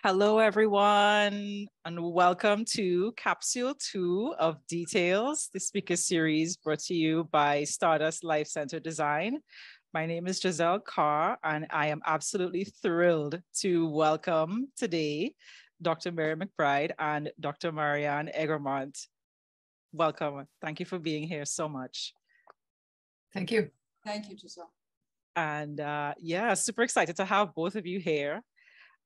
Hello, everyone, and welcome to Capsule 2 of Details, the speaker series brought to you by Stardust Life-Centered Design. My name is Giselle Carr, and I am absolutely thrilled to welcome today Dr. Mary McBride and Dr. Marianne Egremont. Welcome. Thank you for being here so much. Thank you. Thank you, Giselle. And yeah, super excited to have both of you here.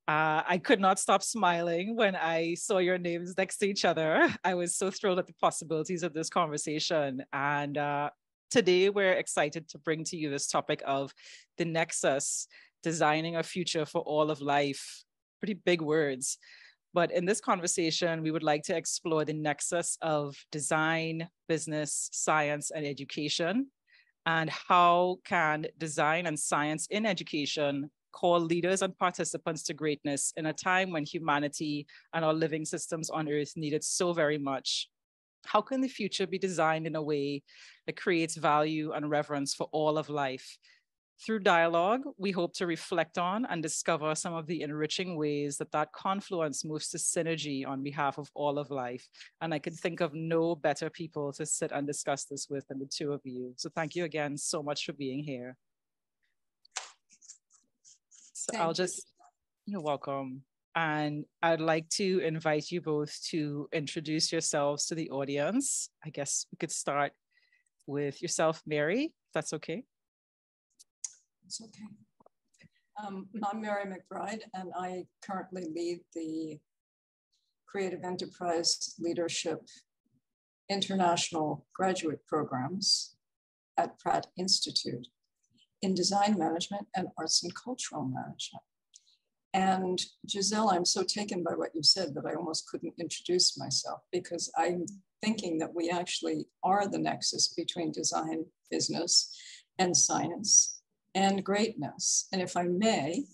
I could not stop smiling when I saw your names next to each other. I was so thrilled at the possibilities of this conversation. And today we're excited to bring to you this topic of the Nexus, designing a future for all of life. Pretty big words. But in this conversation, we would like to explore the nexus of design, business, science, and education, and how can design and science in education call leaders and participants to greatness in a time when humanity and our living systems on Earth need it so very much. How can the future be designed in a way that creates value and reverence for all of life? Through dialogue, we hope to reflect on and discover some of the enriching ways that that confluence moves to synergy on behalf of all of life. And I could think of no better people to sit and discuss this with than the two of you. So thank you again so much for being here. So you're welcome. And I'd like to invite you both to introduce yourselves to the audience. I guess we could start with yourself, Mary, if that's okay. It's okay. I'm Mary McBride, and I currently lead the Creative Enterprise Leadership International Graduate Programs at Pratt Institute in Design Management and Arts and Cultural Management. And Giselle, I'm so taken by what you said that I almost couldn't introduce myself, because I'm thinking that we actually are the nexus between design, business, and science, and greatness. And if I may,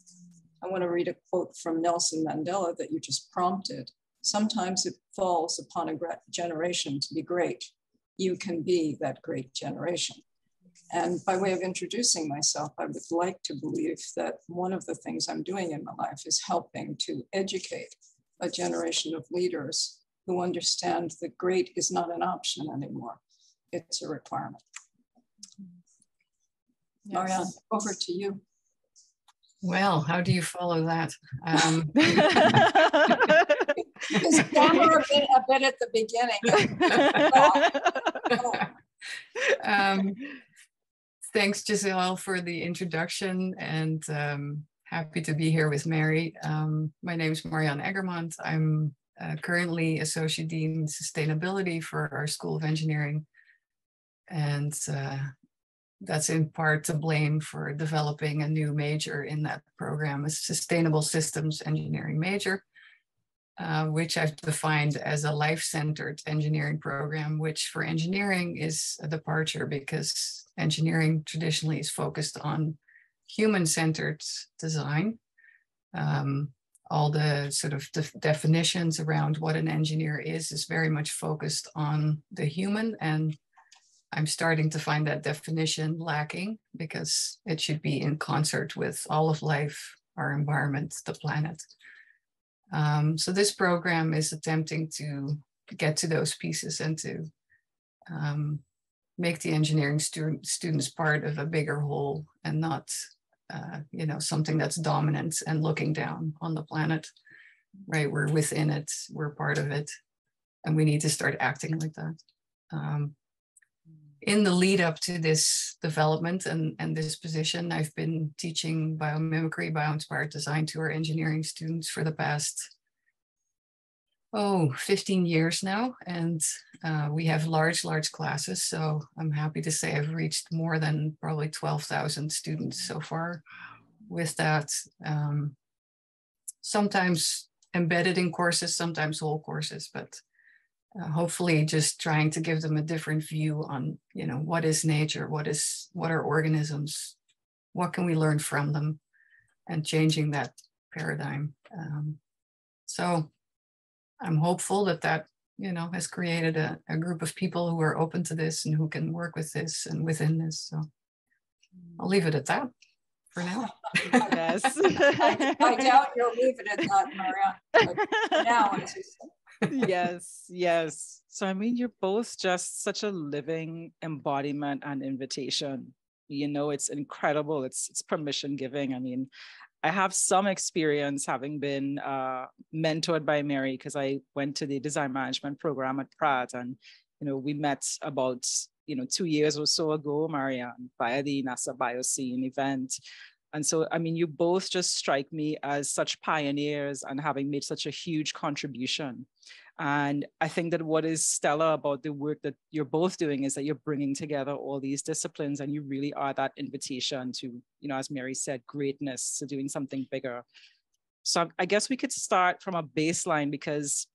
I want to read a quote from Nelson Mandela that you just prompted. Sometimes it falls upon a generation to be great. You can be that great generation. And by way of introducing myself, I would like to believe that one of the things I'm doing in my life is helping to educate a generation of leaders who understand that great is not an option anymore. It's a requirement. Yes. Marianne, over to you. Well, how do you follow that? Just stammer a bit at the beginning. Thanks, Giselle, for the introduction, and happy to be here with Mary. My name is Marianne Egremont. I'm currently Associate Dean Sustainability for our School of Engineering, and that's in part to blame for developing a new major in that program, a Sustainable Systems Engineering major, which I've defined as a life-centered engineering program, which for engineering is a departure because engineering traditionally is focused on human-centered design. All the sort of definitions around what an engineer is very much focused on the human, and I'm starting to find that definition lacking because it should be in concert with all of life, our environment, the planet. So this program is attempting to get to those pieces and to make the engineering students part of a bigger whole and not, something that's dominant and looking down on the planet, right? We're within it, we're part of it, and we need to start acting like that. In the lead up to this development and this position, I've been teaching biomimicry, bio-inspired design to our engineering students for the past, 15 years now. And we have large classes. So I'm happy to say I've reached more than probably 12,000 students so far with that. Sometimes embedded in courses, sometimes whole courses, but hopefully just trying to give them a different view on, what is nature, what are organisms, what can we learn from them, and changing that paradigm. So I'm hopeful that has created a group of people who are open to this and who can work with this and within this. So I'll leave it at that for now. Yes, Yes. I doubt you'll leave it at that, Marianne. But now, as you said. Yes, yes. So, I mean, you're both just such a living embodiment and invitation. You know, it's incredible. It's permission giving. I mean, I have some experience having been mentored by Mary because I went to the design management program at Pratt, and we met about 2 years or so ago, Marianne, via the NASA Bioscene event. And so, I mean, you both just strike me as such pioneers and having made such a huge contribution. And I think that what is stellar about the work that you're both doing is that you're bringing together all these disciplines, and you really are that invitation to, as Mary said, greatness, to doing something bigger. So I guess we could start from a baseline, because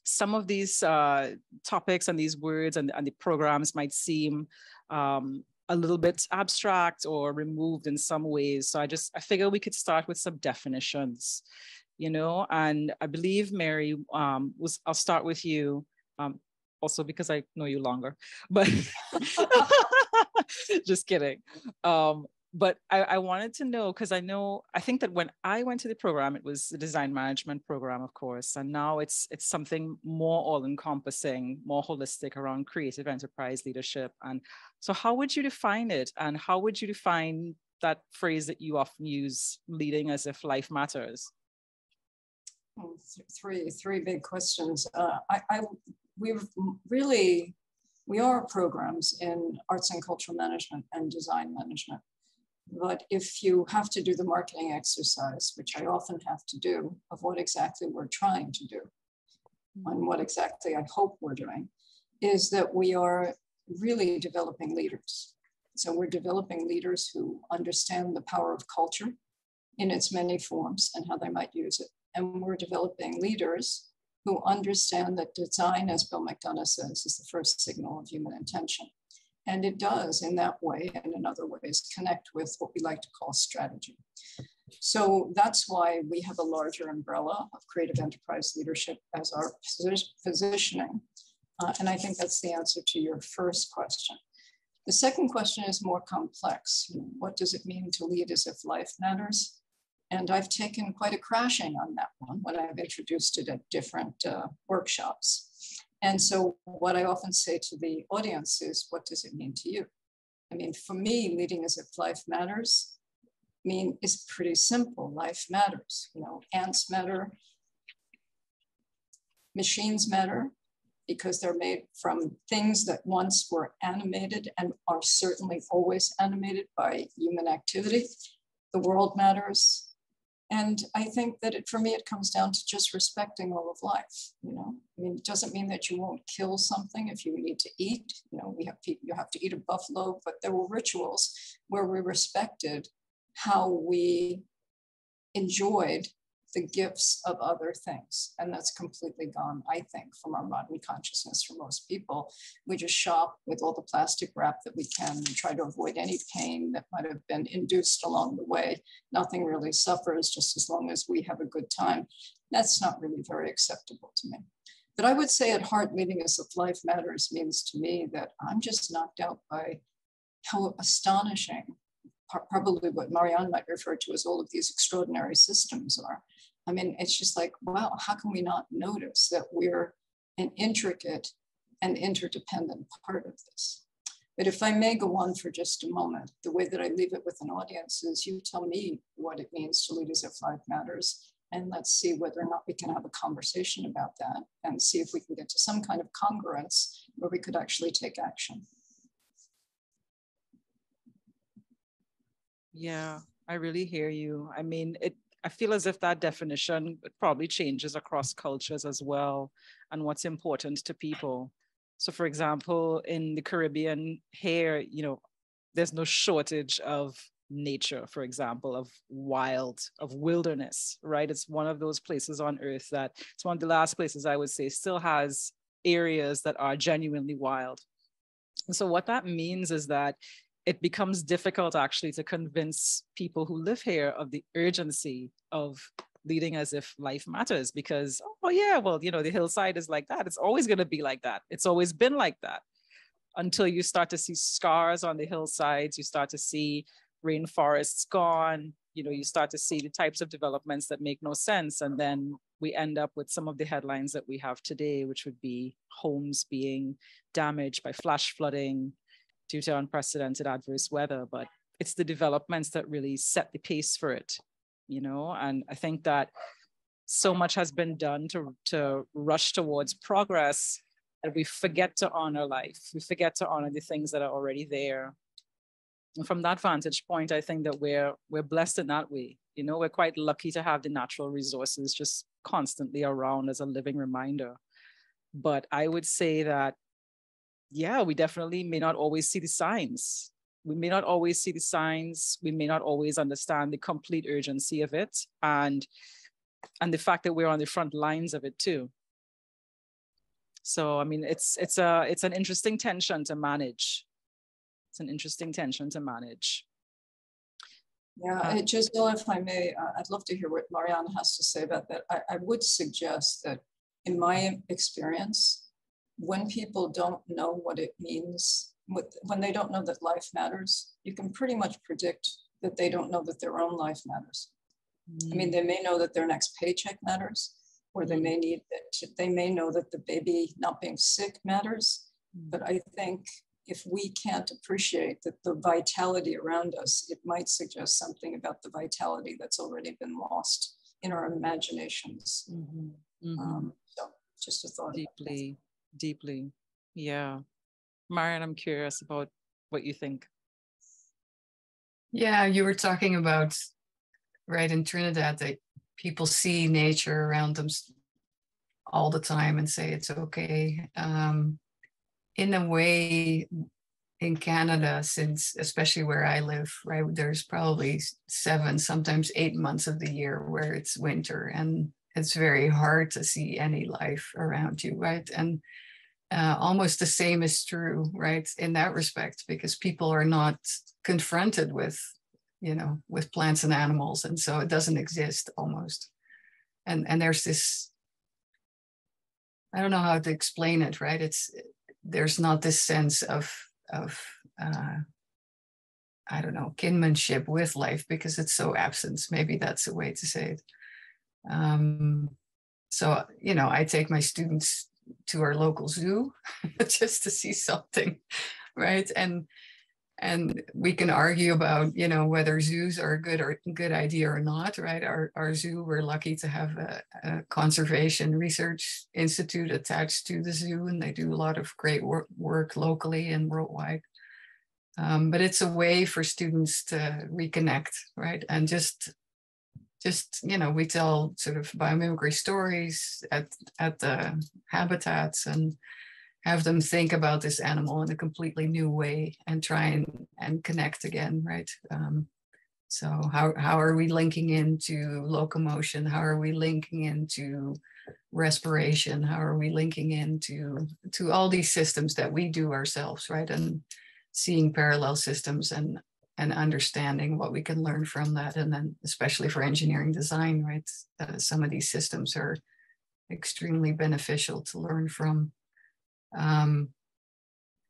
some of these topics and these words and the programs might seem a little bit abstract or removed in some ways. So I figure we could start with some definitions. And I believe, Mary, I'll start with you, also because I know you longer, but just kidding. But I wanted to know, because I think that when I went to the program, it was the design management program, of course, and now it's something more all-encompassing, more holistic around creative enterprise leadership. And so how would you define it? And how would you define that phrase that you often use, leading as if life matters? Three big questions. We are programs in arts and cultural management and design management. But if you have to do the marketing exercise, which I often have to do, of what exactly we're trying to do, and what exactly I hope we're doing, is that we are really developing leaders. So we're developing leaders who understand the power of culture in its many forms and how they might use it. And we're developing leaders who understand that design, as Bill McDonough says, is the first signal of human intention. And it does, in that way and in other ways, connect with what we like to call strategy. So that's why we have a larger umbrella of creative enterprise leadership as our positioning. And I think that's the answer to your first question. The second question is more complex. What does it mean to lead as if life matters? And I've taken quite a crashing on that one when I've introduced it at different workshops. And so what I often say to the audience is, what does it mean to you? I mean, for me, leading as if life matters, is pretty simple. Life matters. Ants matter. Machines matter because they're made from things that once were animated and are certainly always animated by human activity. The world matters. And I think that for me, it comes down to just respecting all of life. It doesn't mean that you won't kill something if you need to eat. You have to eat a buffalo, but there were rituals where we respected how we enjoyed the gifts of other things. And that's completely gone, I think, from our modern consciousness for most people. We just shop with all the plastic wrap that we can and try to avoid any pain that might have been induced along the way. Nothing really suffers just as long as we have a good time. That's not really very acceptable to me. But I would say at heart, leading as if life matters means to me that I'm just knocked out by how astonishing, probably what Marianne might refer to as all of these extraordinary systems are. I mean, it's just like, wow, how can we not notice that we're an intricate and interdependent part of this? But if I may go on for just a moment, the way that I leave it with an audience is you tell me what it means to lead as if life matters, and let's see whether or not we can have a conversation about that and see if we can get to some kind of congruence where we could actually take action. Yeah, I really hear you. I mean, I feel as if that definition probably changes across cultures as well, and what's important to people. So for example, in the Caribbean here, there's no shortage of nature, for example, of wilderness, right? It's one of those places on earth that it's one of the last places I would say still has areas that are genuinely wild. And so what that means is that it becomes difficult actually to convince people who live here of the urgency of leading as if life matters, because, oh yeah, well, the hillside is like that. It's always going to be like that. It's always been like that, until you start to see scars on the hillsides. You start to see rainforests gone. you start to see the types of developments that make no sense. And then we end up with some of the headlines that we have today, which would be homes being damaged by flash flooding due to unprecedented adverse weather. But it's the developments that really set the pace for it, and I think that so much has been done to rush towards progress that we forget to honor life. We forget to honor the things that are already there. And from that vantage point, I think that we're blessed in that way. We're quite lucky to have the natural resources just constantly around as a living reminder. But I would say that, yeah, we definitely may not always see the signs. We may not always see the signs. We may not always understand the complete urgency of it. And the fact that we're on the front lines of it too. So, I mean, it's an interesting tension to manage. It's an interesting tension to manage. Yeah, Giselle, if I may, I'd love to hear what Marianne has to say about that. I would suggest that in my experience, when people don't know what it means, when they don't know that life matters, you can pretty much predict that they don't know that their own life matters. I mean, they may know that their next paycheck matters, or they may know that the baby not being sick matters. But I think if we can't appreciate that the vitality around us, it might suggest something about the vitality that's already been lost in our imaginations. So just a thought. Deeply. Yeah. Marianne, I'm curious about what you think. Yeah, you were talking about, right, in Trinidad, that people see nature around them all the time and say it's okay. In a way, in Canada, since especially where I live, right, there's probably 7, sometimes 8 months of the year where it's winter, and it's very hard to see any life around you, right? And almost the same is true, right, in that respect, because people are not confronted with, with plants and animals, and so it doesn't exist almost. And there's this, I don't know how to explain it, right? There's not this sense of I don't know, kinship with life, because it's so absent. Maybe that's a way to say it. So, I take my students to our local zoo just to see something, right? And we can argue about, whether zoos are a good idea or not, right? Our zoo, we're lucky to have a conservation research institute attached to the zoo, and they do a lot of great work locally and worldwide. But it's a way for students to reconnect, right? And just we tell sort of biomimicry stories at the habitats and have them think about this animal in a completely new way and try and connect again, right? So how are we linking into locomotion? How are we linking into respiration? How are we linking into all these systems that we do ourselves, right? And seeing parallel systems and understanding what we can learn from that. And then especially for engineering design, right? Some of these systems are extremely beneficial to learn from.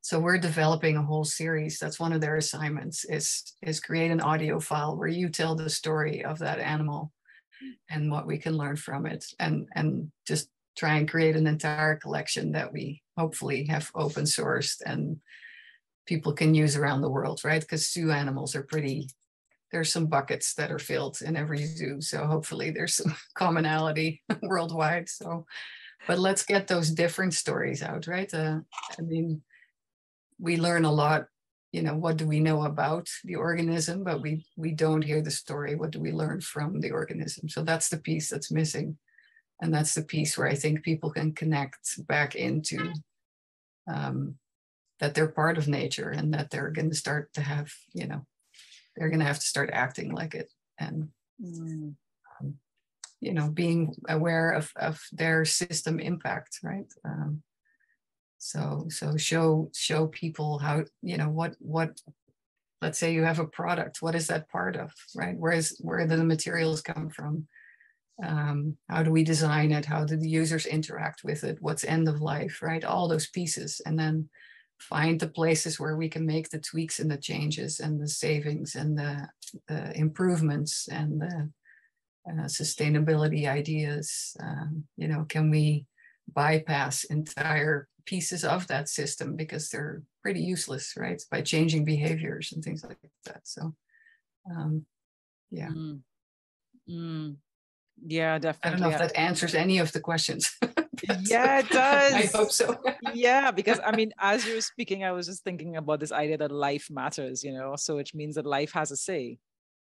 So we're developing a whole series. That's one of their assignments, is create an audio file where you tell the story of that animal and what we can learn from it, and just try and create an entire collection that we hopefully have open sourced and people can use around the world, right? Because zoo animals are there's some buckets that are filled in every zoo. So hopefully there's some commonality worldwide. So, but let's get those different stories out, right? I mean, we learn a lot, what do we know about the organism, but we don't hear the story. What do we learn from the organism? So that's the piece that's missing. And that's the piece where I think people can connect back into that they're part of nature, and that they're going to start to have, they're going to have to start acting like it, and, being aware of their system impact, right? So show people how, what, let's say you have a product, what is that part of, right? Where do the materials come from? How do we design it? How do the users interact with it? What's end of life, right? All those pieces. And then find the places where we can make the tweaks and the changes and the savings and the improvements and the sustainability ideas. You know, can we bypass entire pieces of that system because they're pretty useless, right? By changing behaviors and things like that. So, yeah. Yeah, definitely. I don't know if that answers any of the questions. Yeah, it does. I hope so. Yeah, because I mean, as you were speaking, I was just thinking about this idea that life matters, you know, so which means that life has a say.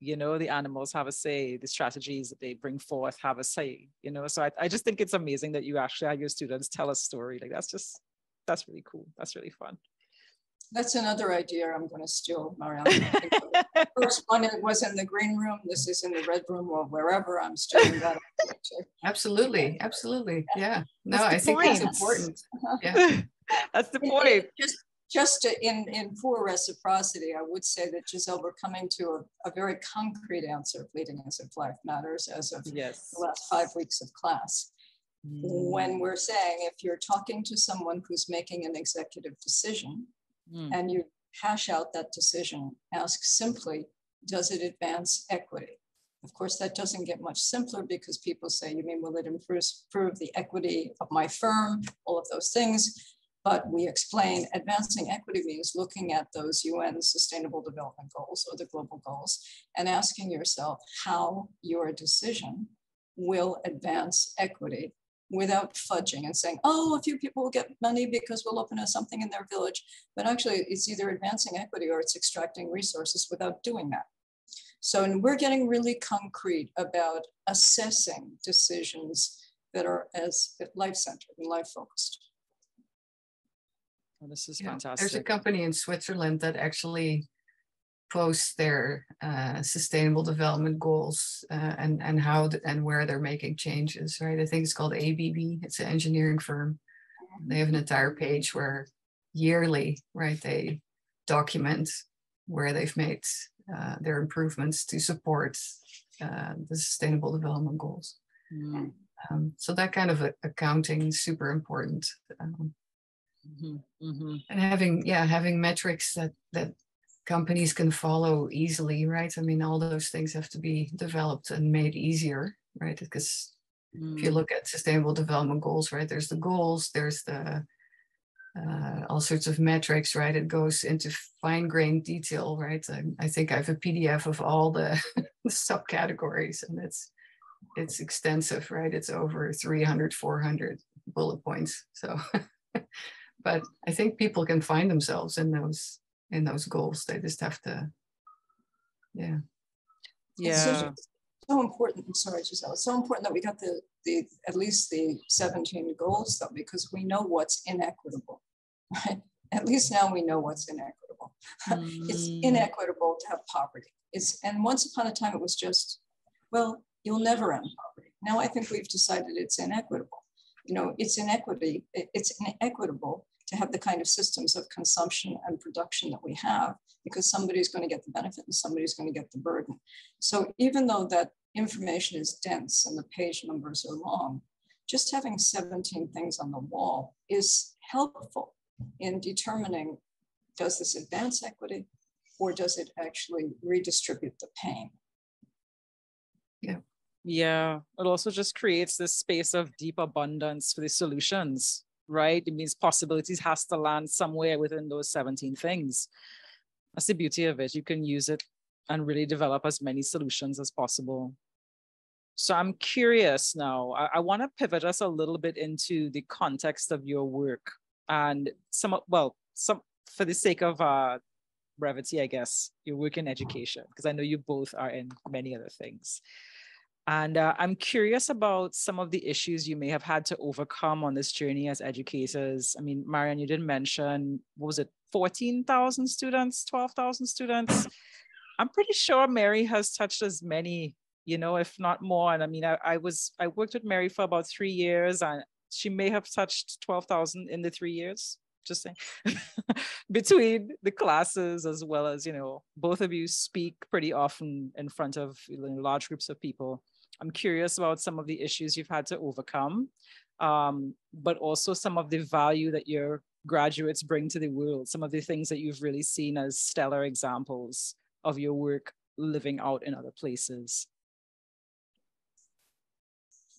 You know, the animals have a say, the strategies that they bring forth have a say, you know. So I just think it's amazing that you actually had your students tell a story. Like that's really cool. That's really fun. That's another idea I'm going to steal, Marianne. First one was in the green room. This is in the red room or wherever. I'm stealing that. Absolutely. Absolutely. Yeah. No, I think that's important. Yeah. That's the point. Just in full reciprocity, I would say that, Giselle, we're coming to a very concrete answer of leading as if life matters as of the last 5 weeks of class. When we're saying, if you're talking to someone who's making an executive decision and you hash out that decision, ask simply, does it advance equity? Of course, that doesn't get much simpler because people say, you mean, will it improve the equity of my firm? All of those things. But we explain advancing equity means looking at those UN Sustainable Development Goals or the global goals and asking yourself how your decision will advance equity without fudging and saying, oh, a few people will get money because we'll open something in their village. But actually, it's either advancing equity or it's extracting resources without doing that. So we're getting really concrete about assessing decisions that are as life-centered and life-focused. Oh, this is fantastic. There's a company in Switzerland that actually posts their sustainable development goals and how and where they're making changes, right? I think it's called ABB. It's an engineering firm. They have an entire page where yearly, right, they document where they've made their improvements to support the sustainable development goals. So that kind of accounting is super important. And having metrics that companies can follow easily, right? I mean, all those things have to be developed and made easier, right? Because if you look at sustainable development goals, right, there's the goals, there's the all sorts of metrics, right? It goes into fine-grained detail, right? I think I have a PDF of all the subcategories, and it's extensive, right? It's over 300, 400 bullet points. So, but I think people can find themselves in those goals. They just have to, It's so important. I'm sorry, Giselle. It's so important that we got the at least the 17 goals, though, because we know what's inequitable, right? At least now we know what's inequitable. It's inequitable to have poverty. And once upon a time it was just, well, you'll never end poverty. Now I think we've decided it's inequitable. You know, it's inequitable to have the kind of systems of consumption and production that we have, because somebody's going to get the benefit and somebody's going to get the burden. So even though that information is dense and the page numbers are long, just having 17 things on the wall is helpful in determining, does this advance equity or does it actually redistribute the pain? Yeah, it also just creates this space of deep abundance for the solutions, right? It means possibilities has to land somewhere within those 17 things. That's the beauty of it. You can use it and really develop as many solutions as possible. So I'm curious now, I want to pivot us a little bit into the context of your work and some for the sake of brevity, I guess, your work in education, because I know you both are in many other things. And I'm curious about some of the issues you may have had to overcome on this journey as educators. I mean, Marianne, you did mention, what was it, 14,000 students, 12,000 students? I'm pretty sure Mary has touched as many, you know, if not more. And I mean, I worked with Mary for about 3 years, and she may have touched 12,000 in the 3 years, just saying, between the classes, as well as, you know, both of you speak pretty often in front of large groups of people. I'm curious about some of the issues you've had to overcome, but also some of the value that you're graduates bring to the world, some of the things that you've really seen as stellar examples of your work living out in other places?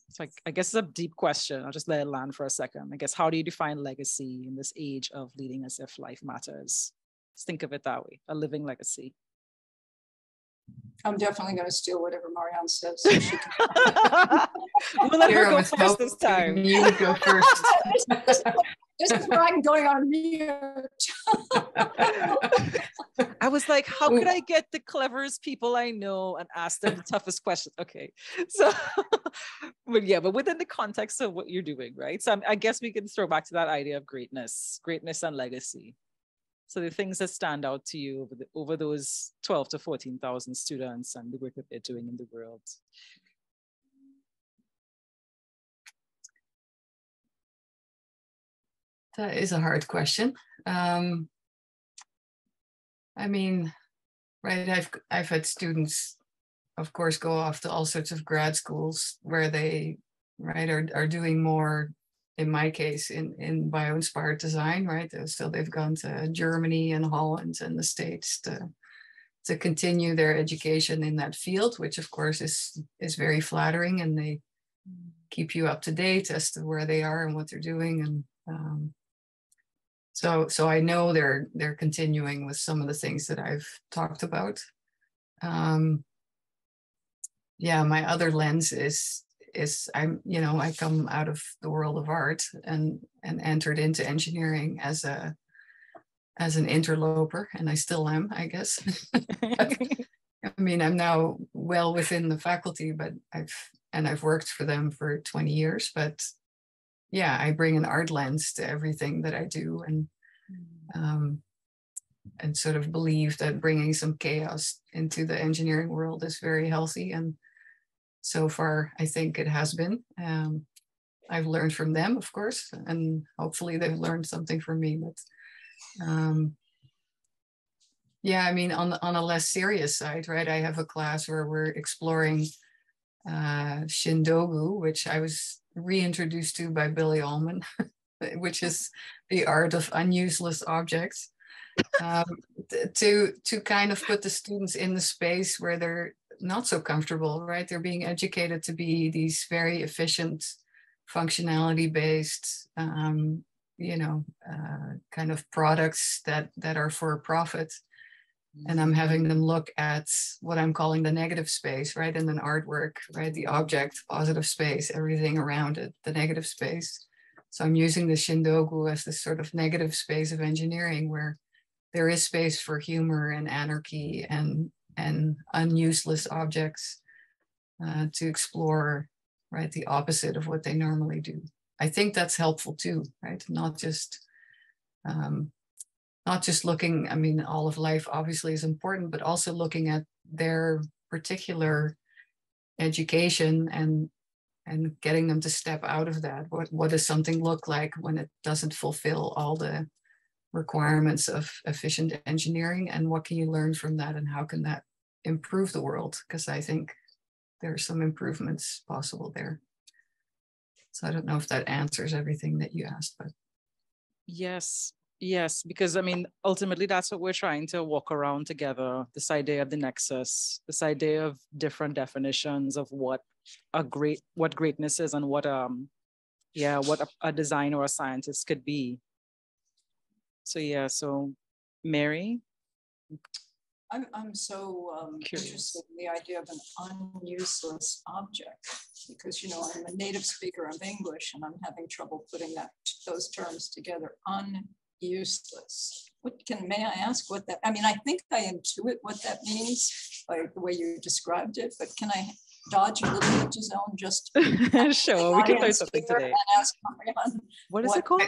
So I guess it's a deep question. I'll just let it land for a second. I guess, how do you define legacy in this age of leading as if life matters? Let's think of it that way, a living legacy. I'm definitely going to steal whatever Marianne says. We'll let her go first this time. You would go first. This is where I'm going on mute. I was like, how could I get the cleverest people I know and ask them the toughest questions? Okay. So, but yeah, but within the context of what you're doing, right? So I guess we can throw back to that idea of greatness and legacy. So the things that stand out to you over those 12 to 14,000 students and the work that they're doing in the world. That is a hard question. I mean, right, I've had students, of course, go off to all sorts of grad schools where they, right, are doing more, in my case, in bio-inspired design, right? So they've gone to Germany and Holland and the States to continue their education in that field, which of course is very flattering, and they keep you up to date as to where they are and what they're doing. And so I know they're continuing with some of the things that I've talked about. Yeah, my other lens is I come out of the world of art and entered into engineering as an interloper, and I still am, I guess. I mean, I'm now well within the faculty, but I've worked for them for 20 years, but yeah, I bring an art lens to everything that I do, and sort of believe that bringing some chaos into the engineering world is very healthy. And so far, I think it has been. I've learned from them, of course, and hopefully they've learned something from me. But yeah, I mean, on a less serious side, right? I have a class where we're exploring Shindogu, which I was reintroduced to by Billy Ullman, which is the art of unuseless objects, to kind of put the students in the space where they're not so comfortable, right? They're being educated to be these very efficient, functionality-based, kind of products that are for profit. And I'm having them look at what I'm calling the negative space, right? In an artwork, right? The object, positive space, everything around it, the negative space. So I'm using the Shindogu as this sort of negative space of engineering where there is space for humor and anarchy and unuseless objects to explore, right? The opposite of what they normally do. I think that's helpful too, right? Not just looking, I mean, all of life obviously is important, but also looking at their particular education and getting them to step out of that. What does something look like when it doesn't fulfill all the requirements of efficient engineering, and what can you learn from that, and how can that improve the world? Because I think there are some improvements possible there. So I don't know if that answers everything that you asked, but Yes, because I mean, ultimately that's what we're trying to walk around together, this idea of the nexus, this idea of different definitions of what greatness is and what a designer or a scientist could be. So Mary? I'm so interested in the idea of an unuseless object, because, I'm a native speaker of English and I'm having trouble putting those terms together. Useless. May I ask what that, I mean, I think I intuit what that means by the way you described it, but can I dodge a little bit, Giselle, and just sure, we can learn something today. And ask Marianne, what is it called?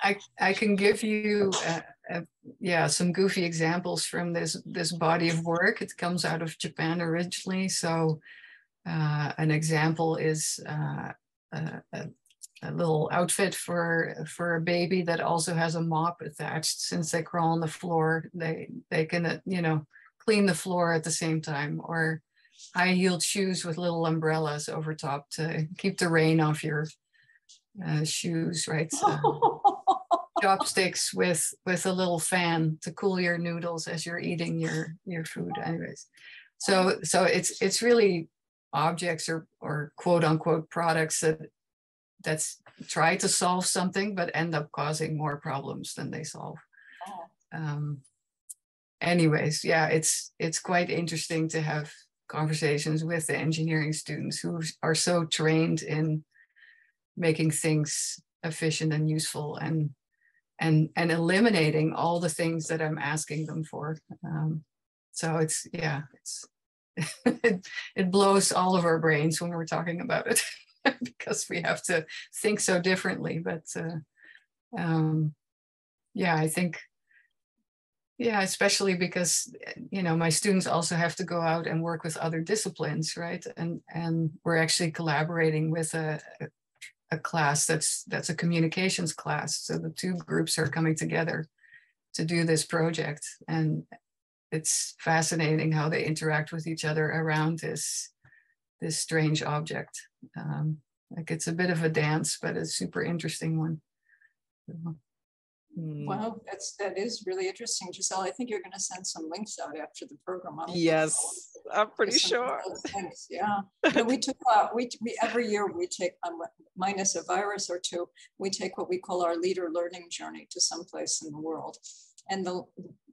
I can give you some goofy examples from this body of work. It comes out of Japan originally. So an example is a little outfit for a baby that also has a mop attached. Since they crawl on the floor, they can clean the floor at the same time. Or high-heeled shoes with little umbrellas over top to keep the rain off your shoes, right? chopsticks with a little fan to cool your noodles as you're eating your food. Anyways, so it's really objects or quote unquote products that's try to solve something but end up causing more problems than they solve. Anyways, yeah, it's quite interesting to have conversations with the engineering students who are so trained in making things efficient and useful and eliminating all the things that I'm asking them for. So it's it blows all of our brains when we're talking about it because we have to think so differently. But yeah, I think, yeah, especially because, you know, my students also have to go out and work with other disciplines, right? And we're actually collaborating with a class that's a communications class. So the two groups are coming together to do this project. And it's fascinating how they interact with each other around this strange object. Like it's a bit of a dance, but it's a super interesting one. Wow, that is really interesting, Giselle. I think you're going to send some links out after the program. Yes, I'm pretty sure. Yeah, you know, we took we every year we take minus a virus or two. We take what we call our leader learning journey to someplace in the world, and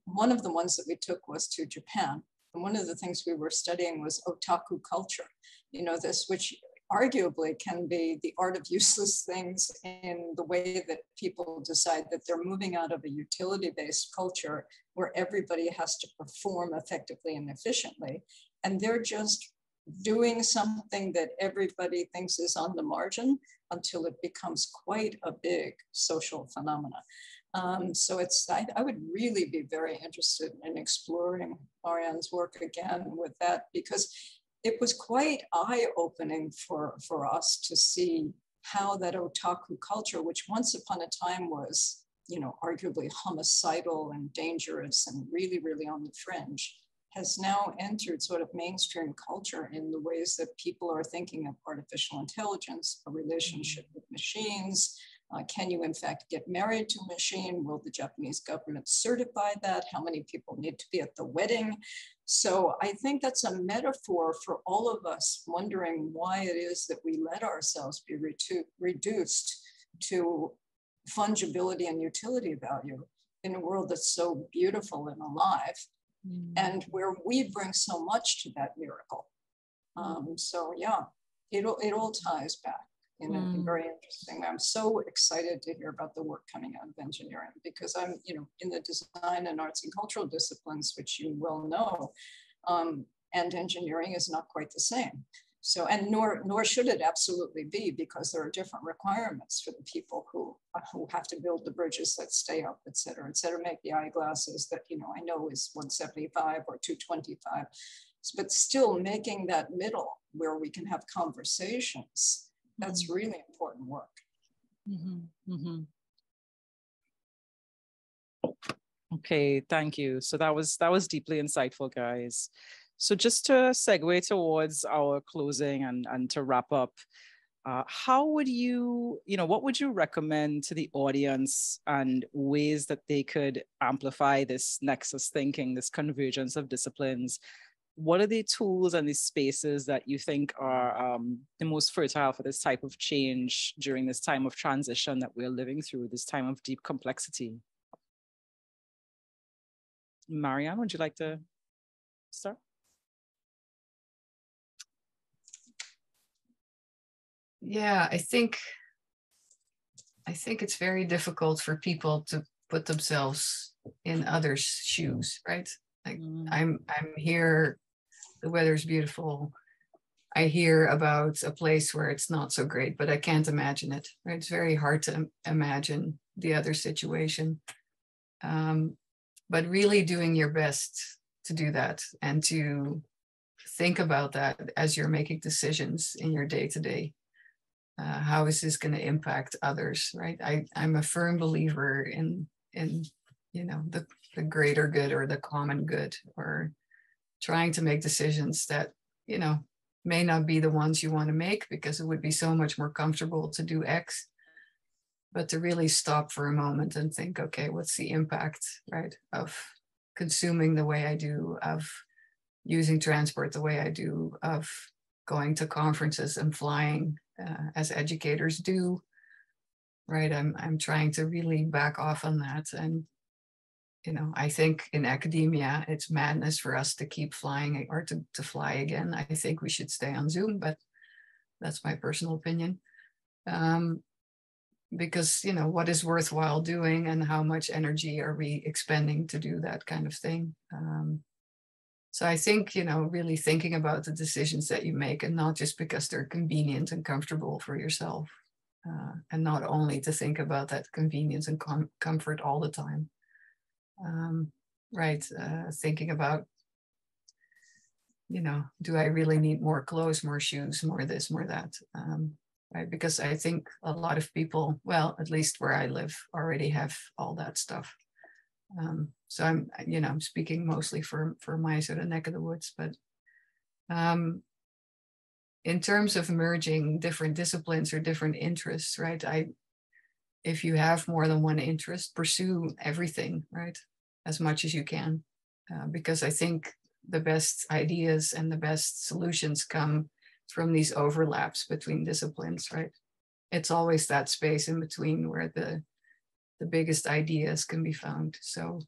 one of the ones that we took was to Japan. And one of the things we were studying was otaku culture. You know, this which arguably can be the art of useless things in the way that people decide that they're moving out of a utility-based culture where everybody has to perform effectively and efficiently. And they're just doing something that everybody thinks is on the margin until it becomes quite a big social phenomena. So I would really be very interested in exploring Marianne's work again with that, because it was quite eye-opening for us to see how that otaku culture, which once upon a time was, you know, arguably homicidal and dangerous and really, really on the fringe, has now entered sort of mainstream culture in the ways that people are thinking of artificial intelligence, a relationship with machines. Can you in fact get married to a machine? Will the Japanese government certify that? How many people need to be at the wedding? So I think that's a metaphor for all of us wondering why it is that we let ourselves be reduced to fungibility and utility value in a world that's so beautiful and alive, and where we bring so much to that miracle. So yeah, it all ties back in a very interesting way. I'm so excited to hear about the work coming out of engineering, because I'm, you know, in the design and arts and cultural disciplines, which you well know, and engineering is not quite the same. So, and nor should it absolutely be, because there are different requirements for the people who have to build the bridges that stay up, et cetera, make the eyeglasses that, you know, I know is 175 or 225, but still making that middle where we can have conversations. That's really important work. Okay, thank you. So that was deeply insightful, guys. So just to segue towards our closing and to wrap up, how would you, what would you recommend to the audience and ways that they could amplify this nexus thinking, this convergence of disciplines? What are the tools and the spaces that you think are the most fertile for this type of change during this time of transition that we're living through, this time of deep complexity? Marianne, would you like to start? Yeah, I think it's very difficult for people to put themselves in others' shoes, right? Like I'm here, the weather's beautiful. I hear about a place where it's not so great, but I can't imagine it, right? It's very hard to imagine the other situation. But really doing your best to do that and to think about that as you're making decisions in your day-to-day. How is this going to impact others, right? I'm a firm believer in the greater good or the common good, or trying to make decisions that, may not be the ones you want to make because it would be so much more comfortable to do X. but to really stop for a moment and think, okay, what's the impact, right, of consuming the way I do, of using transport the way I do, of going to conferences and flying as educators do, right? I'm trying to really back off on that. And, you know, I think in academia, it's madness for us to keep flying or to fly again. I think we should stay on Zoom, but that's my personal opinion. Because, you know, what is worthwhile doing and how much energy are we expending to do that kind of thing? So I think, you know, really thinking about the decisions that you make, and not just because they're convenient and comfortable for yourself, and not only to think about that convenience and comfort all the time. Right, thinking about, you know, do I really need more clothes, more shoes, more this, more that? Right, because I think a lot of people, well, at least where I live, already have all that stuff. So I'm, you know, I'm speaking mostly for my sort of neck of the woods, but in terms of merging different disciplines or different interests, right? If you have more than one interest, pursue everything, right? As much as you can, because I think the best ideas and the best solutions come from these overlaps between disciplines, right? It's always that space in between where the biggest ideas can be found. So,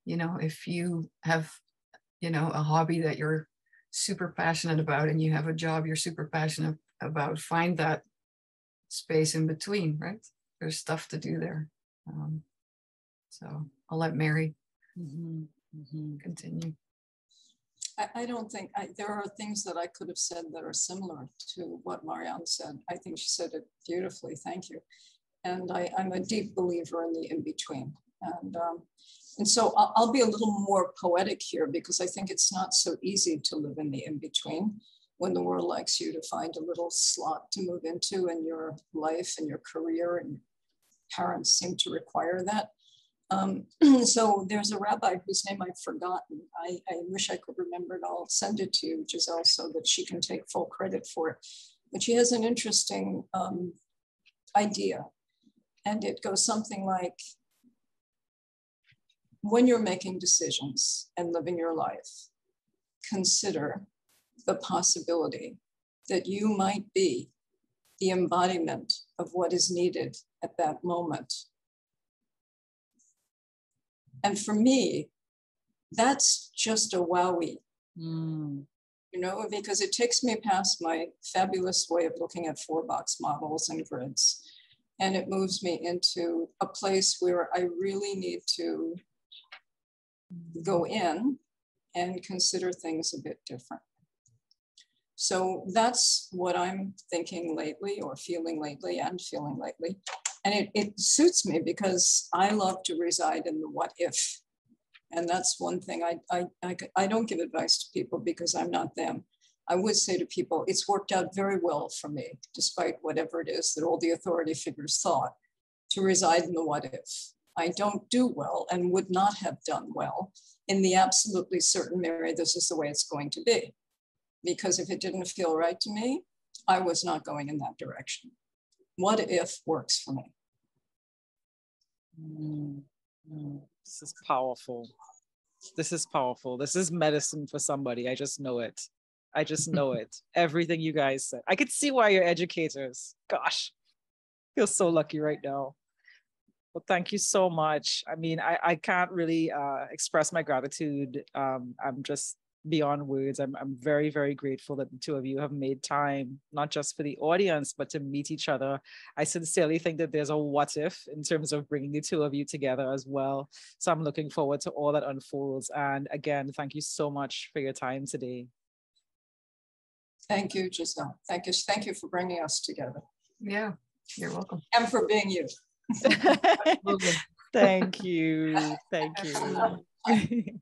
you know, if you have, you know, a hobby that you're super passionate about and you have a job you're super passionate about, find that space in between, right? There's stuff to do there. So I'll let Mary continue. I don't think, there are things that I could have said that are similar to what Marianne said. I think she said it beautifully, thank you. And I'm a deep believer in the in-between. And so I'll be a little more poetic here, because I think it's not so easy to live in the in-between when the world likes you to find a little slot to move into in your life and your career, and parents seem to require that. So there's a rabbi whose name I've forgotten. I wish I could remember it. I'll send it to you, Giselle, so that she can take full credit for it. But she has an interesting idea. And it goes something like, when you're making decisions and living your life, consider the possibility that you might be the embodiment of what is needed at that moment. And for me, that's just a wowie, you know, because it takes me past my fabulous way of looking at 4-box models and grids. And it moves me into a place where I really need to go in and consider things a bit different. So that's what I'm thinking lately, or feeling lately, and feeling lately. And it suits me because I love to reside in the what if. And that's one thing I don't give advice to people because I'm not them. I would say to people, it's worked out very well for me, despite whatever it is that all the authority figures thought, to reside in the what if. I don't do well and would not have done well in the absolutely certain, Mary, this is the way it's going to be. Because if it didn't feel right to me, I was not going in that direction. What if works for me? This is powerful. This is powerful. This is medicine for somebody. I just know it. I just know it. Everything you guys said. I could see why you're educators. Gosh, I feel so lucky right now. Well, thank you so much. I mean, I can't really express my gratitude. I'm just beyond words. I'm very, very grateful that the two of you have made time, not just for the audience, but to meet each other. I sincerely think that there's a what if in terms of bringing the two of you together as well. So I'm looking forward to all that unfolds. And again, thank you so much for your time today. Thank you, Giselle. Thank you for bringing us together. Yeah, you're welcome. And for being you. Thank you. Thank you.